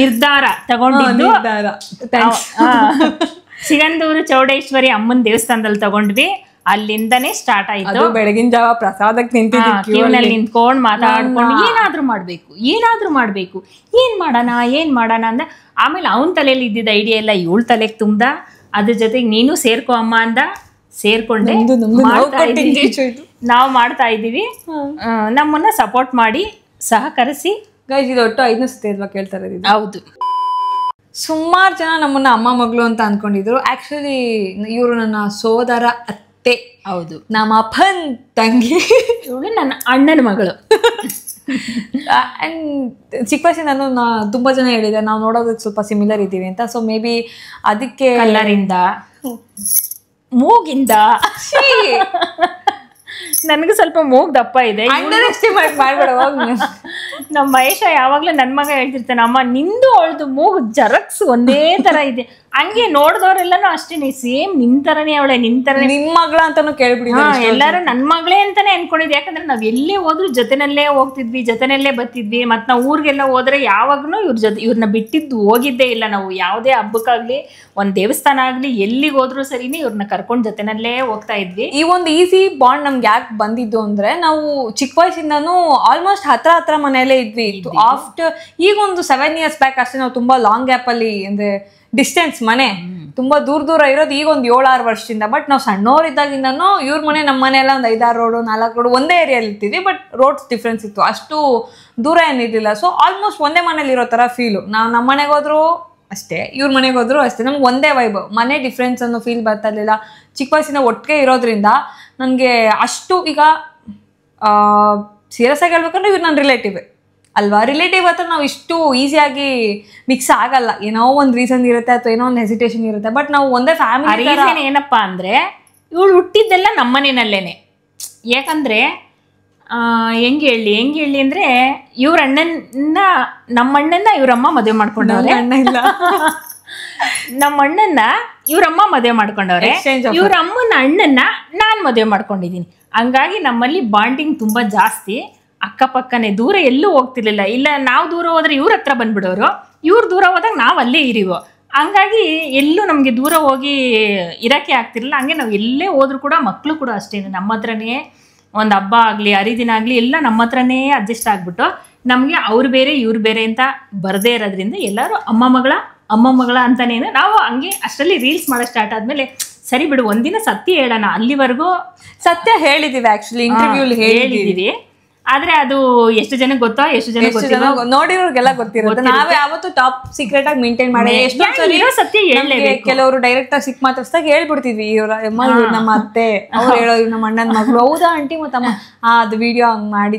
ನಿರ್ಧಾರ ತಗೊಂಡಿದ್ದು. ಸಿಗಂದೂರು ಚೌಡೇಶ್ವರಿ ಅಮ್ಮನ ದೇವಸ್ಥಾನದಲ್ಲಿ ತಗೊಂಡ್ವಿ. ಅಲ್ಲಿಂದನೇ ಸ್ಟಾರ್ಟ್ ಆಯ್ತು. ಬೆಳಗಿನ ಜಾವ ಪ್ರಸಾದಕ್ಕೆ ಕ್ಯೂನಲ್ಲಿ ನಿಂತ್ಕೊಂಡು ಮಾತಾಡ್ಕೊಂಡು ಏನಾದ್ರೂ ಮಾಡ್ಬೇಕು, ಏನ್ ಮಾಡೋಣ ಅಂದ. ಆಮೇಲೆ ಅವನ ತಲೆಯಲ್ಲಿ ಇದ್ದಿದ್ದ ಐಡಿಯಾ ಎಲ್ಲ ಇವಳ ತಲೆಗೆ ತುಂಬ್ದ. ಅದ್ರ ಜೊತೆಗೆ ನೀನು ಸೇರ್ಕೊ ಅಮ್ಮ ಅಂದ. ಸೇರ್ಕೊಂಡೆ ನಾವು ಮಾಡ್ತಾ ಇದ್ದೀವಿ. ನಮ್ಮನ್ನ ಸಪೋರ್ಟ್ ಮಾಡಿ ಸಹಕರಿಸಿ. ಗೈಸ್, ಇದು ಒಟ್ಟು 5ನೇ ಸತಿ ಅಲ್ವಾ ಕೇಳ್ತಾರೆ? ಹೌದು. ಸುಮಾರು ಜನ ನಮ್ಮನ್ನ ಅಮ್ಮ ಮಗಳು ಅಂತ ಅನ್ಕೊಂಡಿದ್ರು. ಆಕ್ಚುಲಿ ಇವರು ನನ್ನ ಸೋದರ ಅತ್ತೆ. ಹೌದು, ನಮ್ಮ ಅಪ್ಪನ್ ತಂಗಿ, ಇವಳು ನನ್ನ ಅಣ್ಣನ ಮಗಳು. ಆ್ಯಂಡ್ ಚಿಕ್ಕ ವಯಸ್ಸಿಂದ ತುಂಬ ಜನ ಹೇಳಿದೆ ನಾವು ನೋಡೋದಕ್ಕೆ ಸ್ವಲ್ಪ ಸಿಮಿಲರ್ ಇದ್ದೀವಿ ಅಂತ. ಸೊ ಮೇ ಬಿ ಅದಕ್ಕೆ ಕಲ್ಲರಿಂದ, ಮೂಗಿಂದ ನನಗೆ ಸ್ವಲ್ಪ ಮೂಗ್ ದಪ್ಪ ಇದೆ. ನಮ್ಮ ಮಹೇಶ ಯಾವಾಗ್ಲೂ ನನ್ ಮಗ ಹೇಳ್ತಿರ್ತಾನೆ, ಅಮ್ಮ ನಿಂದು ಅವಳದು ಮೂಗು ಜರಕ್ಸ್ ಒಂದೇ ತರ ಇದೆ. ಹಂಗೆ ನೋಡ್ದವ್ರೆಲ್ಲಾನು ಅಷ್ಟೇನೆ, ಸೇಮ್ ನಿನ್ ತರನೇ ಅವಳೆ, ನಿನ್ ತರನೇ. ನಿಮ್ ಮಗಳ ಅಂತಾನು ಕೇಳ್ಬಿಡಿ. ಎಲ್ಲಾರು ನನ್ ಮಗಳೇ ಅಂತಾನೆ ಅನ್ಕೊಂಡಿದ್ವಿ. ಯಾಕಂದ್ರೆ ನಾವ್ ಎಲ್ಲೇ ಹೋದ್ರು ಜೊತೆನಲ್ಲೇ ಹೋಗ್ತಿದ್ವಿ, ಜೊತೆನಲ್ಲೇ ಬರ್ತಿದ್ವಿ. ಮತ್ ನಾವ್ ಊರ್ಗೆಲ್ಲ ಹೋದ್ರೆ ಯಾವಾಗ್ನು ಇವ್ರನ್ನ ಬಿಟ್ಟಿದ್ದು ಹೋಗಿದ್ದೇ ಇಲ್ಲ ನಾವು. ಯಾವುದೇ ಹಬ್ಬಕ್ಕಾಗ್ಲಿ, ಒಂದ್ ದೇವಸ್ಥಾನ ಆಗ್ಲಿ, ಎಲ್ಲಿಗೆ ಹೋದ್ರು ಸರಿನಿ ಇವ್ರನ್ನ ಕರ್ಕೊಂಡ್ ಜೊತೆನಲ್ಲೇ ಹೋಗ್ತಾ ಇದ್ವಿ. ಈ ಒಂದು ಈಸಿ ಬಾಂಡ್ ನಮ್ಗೆ ಯಾಕೆ ಬಂದಿದ್ದು ಅಂದ್ರೆ, ನಾವು ಚಿಕ್ಕ ವಯಸ್ಸಿಂದಾನು ಆಲ್ಮೋಸ್ಟ್ ಹತ್ರ ಮನೆಯಲ್ಲೇ ಇದ್ವಿ. ಆಫ್ಟರ್ ಈಗ ಒಂದು 7 years ಬ್ಯಾಕ್ ಅಷ್ಟೇ ನಾವು ತುಂಬಾ ಲಾಂಗ್ ಗ್ಯಾಪ್ ಅಲ್ಲಿ, ಅಂದ್ರೆ ಡಿಸ್ಟೆನ್ಸ್ ಮನೆ ತುಂಬಾ ದೂರ ಇರೋದು ಈಗ ಒಂದು 7-6 ವರ್ಷದಿಂದ. ಬಟ್ ನಾವು ಸಣ್ಣವರಿದ್ದಾಗಿಂದನೂ ಇವ್ರ ಮನೆ ನಮ್ಮ ಮನೆ ಎಲ್ಲ ಒಂದು 5-6 ರೋಡು 4 ರೋಡು ಒಂದೇ ಏರಿಯಲ್ಲಿ ಇರ್ತಿದ್ವಿ. ಬಟ್ ರೋಡ್ಸ್ ಡಿಫ್ರೆನ್ಸ್ ಇತ್ತು, ಅಷ್ಟು ದೂರ ಏನಿರಲಿಲ್ಲ. ಸೊ ಆಲ್ಮೋಸ್ಟ್ ಒಂದೇ ಮನೇಲಿ ಇರೋ ಥರ ಫೀಲು. ನಾವು ನಮ್ಮ ಮನೆಗೆ ಹೋದ್ರು ಅಷ್ಟೇ, ಇವ್ರ ಮನೆಗೆ ಹೋದ್ರು ಅಷ್ಟೇ, ನಮ್ಗೆ ಒಂದೇ ವೈಬ್. ಮನೆ ಡಿಫ್ರೆನ್ಸ್ ಅನ್ನೋ ಫೀಲ್ ಬರ್ತಾ ಇರಲಿಲ್ಲ. ಚಿಕ್ಕ ವಯಸ್ಸಿನ ಒಟ್ಟಿಗೆ ಇರೋದ್ರಿಂದ ನನಗೆ ಅಷ್ಟು ಈಗ ಸೀರಿಯಸ್ ಆಗಿ ಹೇಳ್ಬೇಕಂದ್ರೆ ಇವ್ರು ನನ್ನ ರಿಲೇಟಿವ್ ಅಲ್ವಾ. ರಿಲೇಟಿವ್ ಹತ್ರ ನಾವು ಇಷ್ಟು ಈಸಿಯಾಗಿ ಮಿಕ್ಸ್ ಆಗಲ್ಲ. ಏನೋ ಒಂದು ರೀಸನ್ ಇರುತ್ತೆ ಅಥವಾ ಏನೋ ಒಂದು ಹೆಸಿಟೇಷನ್ ಇರುತ್ತೆ. ಬಟ್ ನಾವು ಒಂದೇ ಫ್ಯಾಮಿಲಿ. ರೀಸನ್ ಏನಪ್ಪಾ ಅಂದ್ರೆ, ಇವಳು ಹುಟ್ಟಿದ್ದೆಲ್ಲ ನಮ್ಮನೇನಲ್ಲೇನೆ. ಯಾಕಂದ್ರೆ ಹೆಂಗೆ ಹೇಳಿ ಅಂದ್ರೆ, ಇವ್ರ ಅಣ್ಣನ, ನಮ್ಮ ಅಣ್ಣನ ಇವ್ರಮ್ಮ ಮದುವೆ ಮಾಡ್ಕೊಂಡವ್ರೆ. ಅಣ್ಣ ಇಲ್ಲ, ನಮ್ಮ ಅಣ್ಣನ್ನ ಇವ್ರಮ್ಮ ಮದುವೆ ಮಾಡ್ಕೊಂಡವ್ರೆ. ಇವ್ರ ಅಮ್ಮನ ಅಣ್ಣನ್ನ ನಾನ್ ಮದುವೆ ಮಾಡ್ಕೊಂಡಿದೀನಿ. ಹಂಗಾಗಿ ನಮ್ಮಲ್ಲಿ ಬಾಂಡಿಂಗ್ ತುಂಬಾ ಜಾಸ್ತಿ. ಅಕ್ಕಪಕ್ಕನೆ, ದೂರ ಎಲ್ಲೂ ಹೋಗ್ತಿರ್ಲಿಲ್ಲ. ಇಲ್ಲ ನಾವು ದೂರ ಹೋದ್ರೆ ಇವ್ರ ಹತ್ರ ಬಂದ್ಬಿಡೋರು, ಇವ್ರು ದೂರ ಹೋದಾಗ ನಾವು ಅಲ್ಲೇ ಇರಿವೋ. ಹಂಗಾಗಿ ಎಲ್ಲೂ ನಮಗೆ ದೂರ ಹೋಗಿ ಇರಕ್ಕೆ ಆಗ್ತಿರ್ಲಿಲ್ಲ. ಹಂಗೆ ನಾವು ಎಲ್ಲೇ ಹೋದ್ರು ಕೂಡ, ಮಕ್ಕಳು ಕೂಡ ಅಷ್ಟೇ, ನಮ್ಮ ಹತ್ರನೇ ಒಂದು ಹಬ್ಬ ಆಗಲಿ ಹರಿದಿನ ಆಗಲಿ ಎಲ್ಲ ನಮ್ಮ ಹತ್ರನೇ ಅಡ್ಜಸ್ಟ್ ಆಗ್ಬಿಟ್ಟು, ನಮಗೆ ಅವ್ರು ಬೇರೆ ಇವ್ರು ಬೇರೆ ಅಂತ ಬರದೇ ಇರೋದ್ರಿಂದ ಎಲ್ಲರೂ ಅಮ್ಮ ಮಗಳ ಅಂತಾನೇನು. ನಾವು ಹಂಗೆ ಅಷ್ಟರಲ್ಲಿ ರೀಲ್ಸ್ ಮಾಡೋ ಸ್ಟಾರ್ಟ್ ಆದ್ಮೇಲೆ, ಸರಿ ಬಿಡು ಒಂದಿನ ಸತ್ಯ ಹೇಳೋಣ. ಅಲ್ಲಿವರೆಗೂ ಸತ್ಯ ಹೇಳಿದೀವಿ, ಆಕ್ಚುಲಿ ಇಂಟರ್ವ್ಯೂಲಿ ಹೇಳಿದೀವಿ. ಆದ್ರೆ ಅದು ಎಷ್ಟು ಜನಕ್ಕೆ ಗೊತ್ತೋ, ಎಷ್ಟು ಜನ ನೋಡಿರೋರ್ಗೆಲ್ಲ ಗೊತ್ತಿರುತ್ತೆ. ನಾವೇ ಯಾವತ್ತು ಟಾಪ್ ಸೀಕ್ರೆಟ್ ಆಗಿ ಮೇಂಟೈನ್ ಮಾಡಿ, ಸತ್ಯ ಹೇಳಲೇಬೇಕು. ಕೆಲವರು ಡೈರೆಕ್ಟ್ ಆಗಿ ಸಿಕ್ ಮಾತಾಡ್ಸ್ದಾಗ ಹೇಳ್ಬಿಡ್ತಿದ್ವಿ, ಇವ್ರು ನಮ್ಮ ಅತ್ತೆ, ಅವ್ರು ಹೇಳೋ ಇವ್ ನಮ್ಮ ಅಣ್ಣನ ಮಗಳು, ಹೌದಾ ಆಂಟಿ ಮತ್ತಮ್ಮ ಅದು ವಿಡಿಯೋ ಹಂಗ್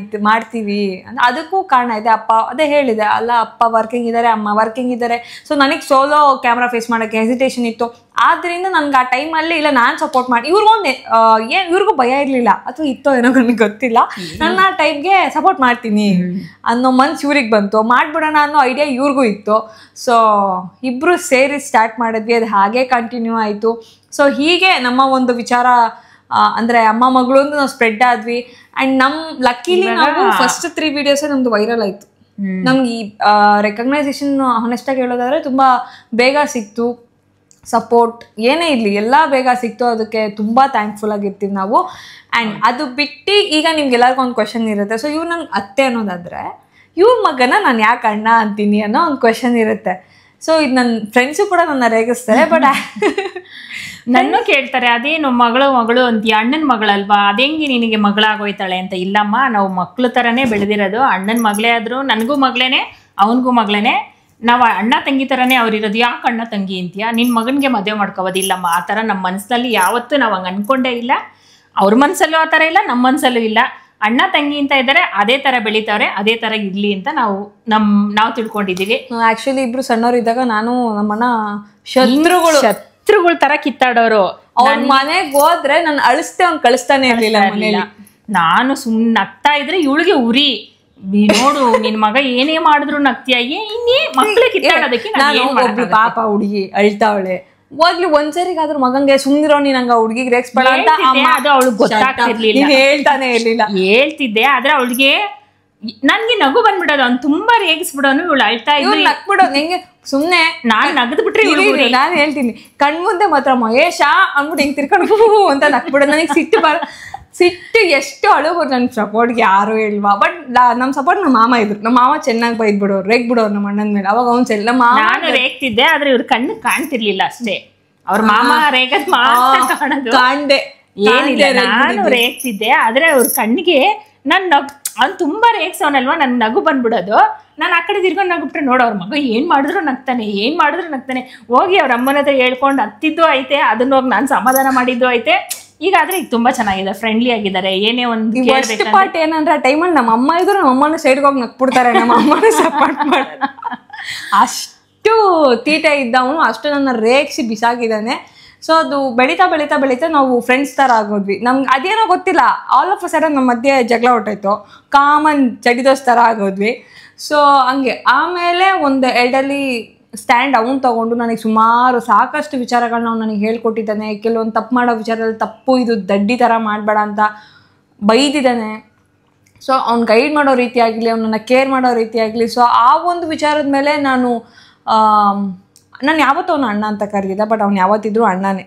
ಮಾಡ್ತೀವಿ. ಅದಕ್ಕೂ ಕಾರಣ ಇದೆ. ಅಪ್ಪ ಅದೇ ಹೇಳಿದೆ ಅಲ್ಲ, ಅಪ್ಪ ವರ್ಕಿಂಗ್ ಇದ್ದಾರೆ, ಅಮ್ಮ ವರ್ಕಿಂಗ್ ಇದ್ದಾರೆ. ಸೊ ನನಗೆ ಸೋಲೋ ಕ್ಯಾಮ್ರಾ ಫೇಸ್ ಮಾಡೋಕ್ಕೆ ಹೆಸಿಟೇಷನ್ ಇತ್ತು. ಆದ್ರಿಂದ ನನ್ಗೆ ಆ ಟೈಮಲ್ಲಿ ಇಲ್ಲ ನಾನು ಸಪೋರ್ಟ್ ಮಾಡಿ ಇವ್ರಿಗೊಂದು ಇವ್ರಿಗೂ ಭಯ ಇರಲಿಲ್ಲ ಅಥವಾ ಇತ್ತೋ ಏನೋ ನನಗೆ ಗೊತ್ತಿಲ್ಲ, ನಾನು ಆ ಟೈಮ್ಗೆ ಸಪೋರ್ಟ್ ಮಾಡ್ತೀನಿ ಅನ್ನೋ ಮನ್ಸು ಇವ್ರಿಗೆ ಬಂತು, ಮಾಡ್ಬಿಡೋಣ ಅನ್ನೋ ಐಡಿಯಾ ಇವ್ರಿಗೂ ಇತ್ತು. ಸೊ ಇಬ್ಬರು ಸೇರಿ ಸ್ಟಾರ್ಟ್ ಮಾಡಿದ್ವಿ, ಅದು ಹಾಗೆ ಕಂಟಿನ್ಯೂ ಆಯಿತು. ಸೊ ಹೀಗೆ ನಮ್ಮ ಒಂದು ವಿಚಾರ ಅಂದರೆ ಅಮ್ಮ ಮಗಳು ಅಂತ ನಾವು ಸ್ಪ್ರೆಡ್ ಆದ್ವಿ. ಆ್ಯಂಡ್ ನಮ್ಮ ಲಕ್ಕಿಲಿ ನಾವು ಫಸ್ಟ್ 3 ವಿಡಿಯೋಸೇ ನಮ್ದು ವೈರಲ್ ಆಯಿತು. ನಮ್ಗೆ ಈ ರೆಕಗ್ನೈಸೇಷನ್ ಹಾನೆಸ್ಟಾಗಿ ಹೇಳೋದಾದ್ರೆ ತುಂಬ ಬೇಗ ಸಿಕ್ತು, ಸಪೋರ್ಟ್ ಏನೇ ಇರಲಿ ಎಲ್ಲ ಬೇಗ ಸಿಕ್ತು. ಅದಕ್ಕೆ ತುಂಬ ಥ್ಯಾಂಕ್ಫುಲ್ ಆಗಿರ್ತೀವಿ ನಾವು. ಆ್ಯಂಡ್ ಅದು ಬಿಟ್ಟು ಈಗ ನಿಮ್ಗೆಲ್ಲರಿಗೂ ಒಂದು ಕ್ವೆಶನ್ ಇರುತ್ತೆ. ಸೊ ಇವ್ರು ನಂಗೆ ಅತ್ತೆ ಅನ್ನೋದಾದರೆ ಇವ್ರ ಮಗನ ನಾನು ಯಾಕೆ ಅಣ್ಣ ಅಂತೀನಿ ಅನ್ನೋ ಒಂದು ಕ್ವೆಶನ್ ಇರುತ್ತೆ. ಸೊ ಇದು ನನ್ನ ಫ್ರೆಂಡ್ಸು ಕೂಡ ನನ್ನ ರೇಗಿಸ್ತಾರೆ, ಬಟ್ ನನ್ನ ಕೇಳ್ತಾರೆ ಅದೇನು ಮಗಳು ಅಂತೀಯ, ಅಣ್ಣನ ಮಗಳಲ್ವಾ, ಅದೆಂಗೆ ನಿನಗೆ ಮಗಳಾಗೋಯ್ತಾಳೆ ಅಂತ. ಇಲ್ಲಮ್ಮ, ನಾವು ಮಕ್ಳು ಥರನೇ ಬೆಳೆದಿರೋದು. ಅಣ್ಣನ ಮಗಳೇ ಆದರೂ ನನಗೂ ಮಗಳೇನೆ, ಅವನಿಗೂ ಮಗಳೇನೆ. ನಾವು ಅಣ್ಣ ತಂಗಿ ಥರನೇ ಅವ್ರಿರೋದು. ಯಾಕೆ ಅಣ್ಣ ತಂಗಿ ಅಂತೀಯ, ನಿನ್ನ ಮಗನಿಗೆ ಮದುವೆ ಮಾಡ್ಕೋಬೋದಿಲ್ಲಮ್ಮ. ಆ ಥರ ನಮ್ಮ ಮನಸ್ಸಲ್ಲಿ ಯಾವತ್ತೂ ನಾವು ಹಂಗೆ ಅಂದ್ಕೊಂಡೇ ಇಲ್ಲ. ಅವ್ರ ಮನಸ್ಸಲ್ಲೂ ಆ ಥರ ಇಲ್ಲ, ನಮ್ಮ ಮನಸ್ಸಲ್ಲೂ ಇಲ್ಲ. ಅಣ್ಣ ತಂಗಿ ಅಂತ ಇದ್ದಾರೆ, ಅದೇ ಥರ ಬೆಳೀತಾವ್ರೆ, ಅದೇ ಥರ ಇರಲಿ ಅಂತ ನಾವು ತಿಳ್ಕೊಂಡಿದ್ದೀವಿ. ಆ್ಯಕ್ಚುಲಿ ಇಬ್ರು ಸಣ್ಣವ್ರು ಇದ್ದಾಗ ನಾನು ನಮ್ಮಣ್ಣ ಶತ್ರುಗಳ ಥರ ಕಿತ್ತಾಡೋರು. ಅವ್ರ ಮನೆಗೆ ಹೋದ್ರೆ ನಾನು ಅಳಿಸ್ತೆ, ಅವ್ನು ಕಳಿಸ್ತಾನೆ ಇರಲಿಲ್ಲ ಮನೇಲಿ. ನಾನು ಸುಮ್ಮನೆ ನಗ್ತಾ ಇದ್ರೆ ಇವಳಿಗೆ ಉರಿ, ನೋಡು ನಿನ್ ಮಗ ಏನೇ ಮಾಡಿದ್ರು ನಗ್ತಿಯಾಗಿ ಇನ್ನೇ ಮಕ್ಳು ಕಿತ್ತಾಡೋದಕ್ಕೆ ಪಾಪ ಹುಡುಗಿ ಅಳ್ತಾವಳೆ. ಹೋಗ್ಲಿ ಒಂದ್ಸರಿಗಾದ್ರೂ ಮಗಂಗೆ ಸುಮ್ನಿರೋ ನೀನ್ ಹಂಗ ಹುಡುಗಿಗೆ ರೇಗ್ಸ್ಬೇಡ ಅಂತ ಅದು ಅವಳಿಗೆ ಗೊತ್ತಾಗ್ತಿರ್ಲಿಲ್ಲ, ಹೇಳ್ತಾನೆ ಇರ್ಲಿಲ್ಲ. ಹೇಳ್ತಿದ್ದೆ ಆದ್ರೆ ಅವಳಿಗೆ ನನ್ಗೆ ನಗು ಬಂದ್ಬಿಡೋದು, ಅವ್ನು ತುಂಬಾ ರೇಗಿಸ್ಬಿಡೋನು, ಇವಳು ಅಳ್ತಾ ಇದ್ರು ನಗ್ಬಿಡೋದು. ನಿಂಗೆ ಸುಮ್ನೆ ನಾನ್ ನಗದ್ ಬಿಟ್ರೆ ನಾನು ಹೇಳ್ತೀನಿ ಕಣ್ಮುಂದೆ ಮಾತ್ರ ಮಹೇಶ ಅಂದ್ಬಿಟ್ಟು ಹಿಂಗ್ ತಿರ್ಕೊಂಡು ಅಂತ ನಗ್ಬಿಡೋದು. ನನಗೆ ಸಿಟ್ಟು ಎಷ್ಟು ಅಳುಬೋದು. ನನ್ ಸಪೋರ್ಟ್ಗೆ ಯಾರು ಹೇಳ್ವಾ, ಬಟ್ ನಮ್ ಸಪೋರ್ಟ್ ನಮ್ಮ ಮಾಮ ಇದ್ರು. ನಮ್ಮ ಮಾಮ ಚೆನ್ನಾಗಿ ಬೈದ್ ಬಿಡೋರು, ರೇಗ್ ಬಿಡೋರು ನಮ್ಮ ಅಣ್ಣನ ಮೇಲೆ. ಅವಾಗ ಅವ್ನು ಚೆಲ್ಲ ನಾನು ರೇಗ್ತಿದ್ದೆ, ಆದ್ರೆ ಇವ್ರ ಕಣ್ಣು ಕಾಣ್ತಿರ್ಲಿಲ್ಲ ಅಷ್ಟೇ. ಅವ್ರ ಮಾಮ ರೇಗದ್ ಮಾತ್ರ ಕಾಣೋದು, ಕಾಣ್ದೆ ಏನಿಲ್ಲ. ನಾನು ರೇಗ್ತಿದ್ದೆ ಆದ್ರೆ ಅವ್ರ ಕಣ್ಣಿಗೆ ನನ್ ಅವ್ನು ತುಂಬಾ ರೇಗ್ಸವನಲ್ವಾ, ನನ್ ನಗು ಬಂದ್ಬಿಡೋದು. ನಾನು ಆ ಕಡೆ ತಿರ್ಕೊಂಡು ನಗ್ಬಿಟ್ರೆ ನೋಡು ಅವ್ರ ಮಗ ಏನ್ ಮಾಡಿದ್ರು ನಗ್ತಾನೆ. ಹೋಗಿ ಅವ್ರ ಅಮ್ಮನ ಹತ್ರ ಹೇಳ್ಕೊಂಡು ಹತ್ತಿದ್ದು ಐತೆ, ಅದನ್ನ ಹೋಗಿ ನಾನು ಸಮಾಧಾನ ಮಾಡಿದ್ದು ಐತೆ. ಈಗ ಆದ್ರೆ ಈಗ ತುಂಬಾ ಚೆನ್ನಾಗಿದೆ, ಫ್ರೆಂಡ್ಲಿ ಆಗಿದ್ದಾರೆ. ಏನೇ ಒಂದು ಪಾರ್ಟ್ ಏನಂದ್ರೆ ಆ ಟೈಮಲ್ಲಿ ನಮ್ಮ ಅಮ್ಮ ಇದ್ರು, ನಮ್ಮ ಅಮ್ಮನ ಸೈಡ್ಗೆ ಹೋಗಿ ನಗ್ಬಿಡ್ತಾರೆ, ನಮ್ಮ ಅಮ್ಮನ ಸಪೋರ್ಟ್ ಮಾಡೋದು. ಅಷ್ಟು ತೀಟೆ ಇದ್ದವನು ಅಷ್ಟು ನನ್ನ ರೇಗ್ಸಿ ಬಿಸಾಕಿದ್ದಾನೆ. ಸೊ ಅದು ಬೆಳೀತಾ ನಾವು ಫ್ರೆಂಡ್ಸ್ ಥರ ಆಗೋದ್ವಿ. ನಮ್ಗೆ ಅದೇನೋ ಗೊತ್ತಿಲ್ಲ, ಆಲ್ ಆಫ್ ಅ ಸಡನ್ ನಮ್ಮ ಮಧ್ಯೆ ಜಗಳ ಹೊಟ್ಟೋಯ್ತು, ಕಾಮನ್ ಚಡಿದೋಸ್ ಥರ ಆಗೋದ್ವಿ. ಸೊ ಹಂಗೆ ಆಮೇಲೆ ಒಂದು ಎಲ್ಡಲ್ಲಿ ಸ್ಟ್ಯಾಂಡ್ ಅವ್ನು ತೊಗೊಂಡು ನನಗೆ ಸಾಕಷ್ಟು ವಿಚಾರಗಳನ್ನ ಅವ್ನು ನನಗೆ ಹೇಳ್ಕೊಟ್ಟಿದ್ದಾನೆ. ಕೆಲವೊಂದು ತಪ್ಪು ಮಾಡೋ ವಿಚಾರದಲ್ಲಿ ತಪ್ಪು, ಇದು ದಡ್ಡಿ ಥರ ಮಾಡಬೇಡ ಅಂತ ಬೈದಿದ್ದಾನೆ. ಸೊ ಅವ್ನು ಗೈಡ್ ಮಾಡೋ ರೀತಿ ಆಗಲಿ, ಅವನನ್ನು ಕೇರ್ ಮಾಡೋ ರೀತಿ ಆಗಲಿ. ಸೊ ಆ ಒಂದು ವಿಚಾರದ ಮೇಲೆ ನಾನು ಯಾವತ್ತೂ ಅವನು ಅಣ್ಣ ಅಂತ ಕರೆದಿದ್ದ, ಬಟ್ ಅವ್ನು ಯಾವತ್ತಿದ್ರು ಅಣ್ಣನೇ.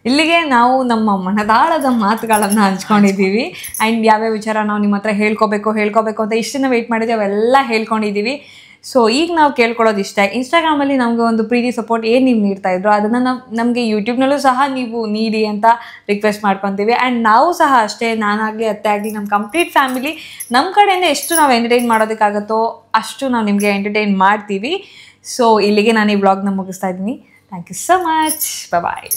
ಇಲ್ಲಿಗೆ ನಾವು ನಮ್ಮ ಮನದಾಳದ ಮಾತುಗಳನ್ನು ಹಂಚ್ಕೊಂಡಿದ್ದೀವಿ. ಆ್ಯಂಡ್ ಯಾವ್ಯಾವ ವಿಚಾರ ನಾವು ನಿಮ್ಮ ಹತ್ರ ಹೇಳ್ಕೋಬೇಕು ಅಂತ ಇಷ್ಟನ್ನ ವೆಯ್ಟ್ ಮಾಡಿದ್ದೀವಿ, ಅವೆಲ್ಲ ಹೇಳ್ಕೊಂಡಿದ್ದೀವಿ. ಸೊ ಈಗ ನಾವು ಕೇಳ್ಕೊಳ್ಳೋದು ಇಷ್ಟ, ಇನ್ಸ್ಟಾಗ್ರಾಮಲ್ಲಿ ನಮಗೆ ಒಂದು ಪ್ರೀತಿ ಸಪೋರ್ಟ್ ಏನು ನೀವು ನೀಡ್ತಾಯಿದ್ರು ಅದನ್ನು ನಮಗೆ ಯೂಟ್ಯೂಬ್ನಲ್ಲೂ ಸಹ ನೀವು ನೀಡಿ ಅಂತ ರಿಕ್ವೆಸ್ಟ್ ಮಾಡ್ಕೊತೀವಿ. ಆ್ಯಂಡ್ ನಾವು ಸಹ ಅಷ್ಟೇ, ನಾನಾಗಲಿ ಅತ್ತೆ ಆಗಲಿ ನಮ್ಮ ಕಂಪ್ಲೀಟ್ ಫ್ಯಾಮಿಲಿ ನಮ್ಮ ಕಡೆಯಿಂದ ಎಷ್ಟು ನಾವು ಎಂಟರ್ಟೈನ್ ಮಾಡೋದಕ್ಕಾಗತ್ತೋ ಅಷ್ಟು ನಾವು ನಿಮಗೆ ಎಂಟರ್ಟೈನ್ ಮಾಡ್ತೀವಿ. ಸೊ ಇಲ್ಲಿಗೆ ನಾನು ಈ ವ್ಲಾಗ್ನ ಮುಗಿಸ್ತಾ ಇದ್ದೀನಿ. Thank you so much, bye.